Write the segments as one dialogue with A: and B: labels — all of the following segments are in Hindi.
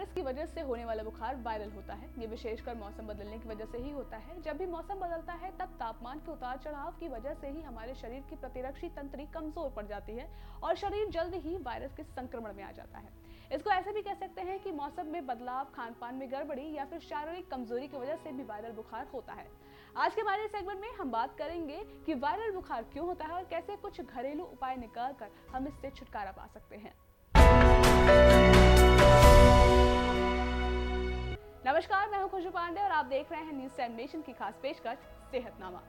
A: वायरस की वजह से होने वाला बुखार वायरल होता है। ये विशेषकर मौसम बदलने की वजह से ही होता है। जब भी मौसम बदलता है तब तापमान के उतार चढ़ाव की वजह से ही हमारे शरीर की प्रतिरक्षी तंत्री कमजोर पड़ जाती है और शरीर जल्द ही वायरस के संक्रमण में आ जाता है। इसको ऐसे भी कह सकते हैं कि मौसम में बदलाव, खान पान में गड़बड़ी या फिर शारीरिक कमजोरी की वजह से भी वायरल बुखार होता है। आज के हमारे सेगमेंट में हम बात करेंगे कि वायरल बुखार क्यों होता है और कैसे कुछ घरेलू उपाय निकालकर हम इससे छुटकारा पा सकते हैं। नमस्कार, मैं हूं खुशबू पांडे और आप देख रहे हैं न्यूज टाइम नेशन की खास पेशकश सेहतनामा।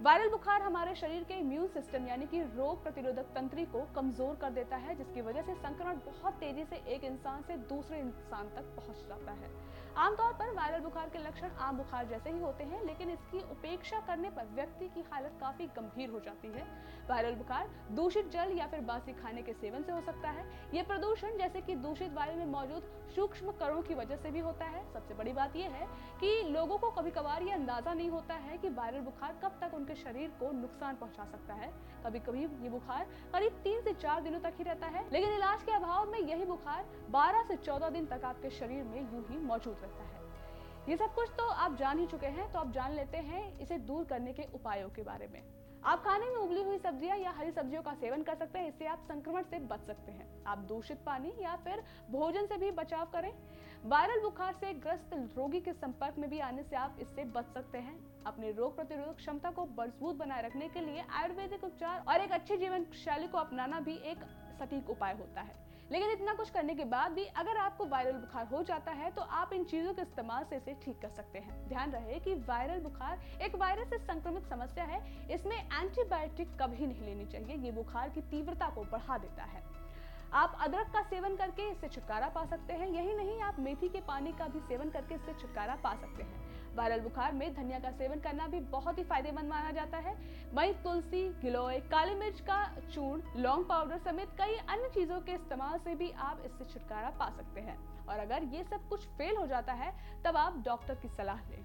A: वायरल बुखार हमारे शरीर के इम्यून सिस्टम यानी कि रोग प्रतिरोधक तंत्री को कमजोर कर देता है, जिसकी वजह से संक्रमण बहुत तेजी से एक इंसान से दूसरे इंसान तक पहुंच जाता है। आमतौर पर वायरल बुखार के लक्षण आम बुखार जैसे ही होते हैं, लेकिन इसकी उपेक्षा करने पर व्यक्ति की हालत काफी गंभीर हो जाती है। वायरल बुखार दूषित जल या फिर बासी खाने के सेवन से हो सकता है। ये प्रदूषण जैसे कि दूषित वायु में मौजूद सूक्ष्म कणों की वजह से भी होता है। सबसे बड़ी बात यह है कि लोगों को कभी कभार ये अंदाजा नहीं होता है कि वायरल बुखार कब तक उनके शरीर को नुकसान पहुंचा सकता है। कभी कभी ये बुखार करीब 3 से 4 दिनों तक ही रहता है, लेकिन इलाज के अभाव में यही बुखार 12 से 14 दिन तक आपके शरीर में यूं ही मौजूद रहता है। ये सब कुछ तो आप जान ही चुके हैं, तो आप जान लेते हैं इसे दूर करने के उपायों के बारे में। आप खाने में उबली हुई सब्जियां या हरी सब्जियों का सेवन कर सकते हैं, इससे आप संक्रमण से बच सकते हैं। आप दूषित पानी या फिर भोजन से भी बचाव करें। वायरल बुखार से ग्रस्त रोगी के संपर्क में भी आने से आप इससे बच सकते हैं। अपने रोग प्रतिरोधक क्षमता को मजबूत बनाए रखने के लिए आयुर्वेदिक उपचार और एक अच्छी जीवन शैली को अपनाना भी एक सटीक उपाय होता है। लेकिन इतना कुछ करने के बाद भी अगर आपको वायरल बुखार हो जाता है तो आप इन चीजों के इस्तेमाल से इसे ठीक कर सकते हैं। ध्यान रहे कि वायरल बुखार एक वायरस से संक्रमित समस्या है, इसमें एंटीबायोटिक कभी नहीं लेनी चाहिए। ये बुखार की तीव्रता को बढ़ा देता है। आप अदरक का सेवन करके इससे छुटकारा पा सकते हैं। यही नहीं, आप मेथी के पानी का भी सेवन करके इससे छुटकारा पा सकते हैं। वायरल बुखार में धनिया का सेवन करना भी बहुत ही फायदेमंद माना जाता है। वहीं तुलसी, गिलोय, काली मिर्च का चूर्ण, लौंग पाउडर समेत कई अन्य चीजों के इस्तेमाल से भी आप इससे छुटकारा पा सकते हैं। और अगर ये सब कुछ फेल हो जाता है तब आप डॉक्टर की सलाह लें।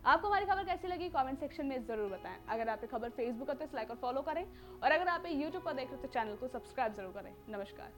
A: आपको हमारी खबर कैसी लगी कमेंट सेक्शन में जरूर बताएं। अगर आप ये खबर फेसबुक पर तो लाइक और फॉलो करें, और अगर आप यूट्यूब पर देख रहे हो तो चैनल को सब्सक्राइब जरूर करें। नमस्कार।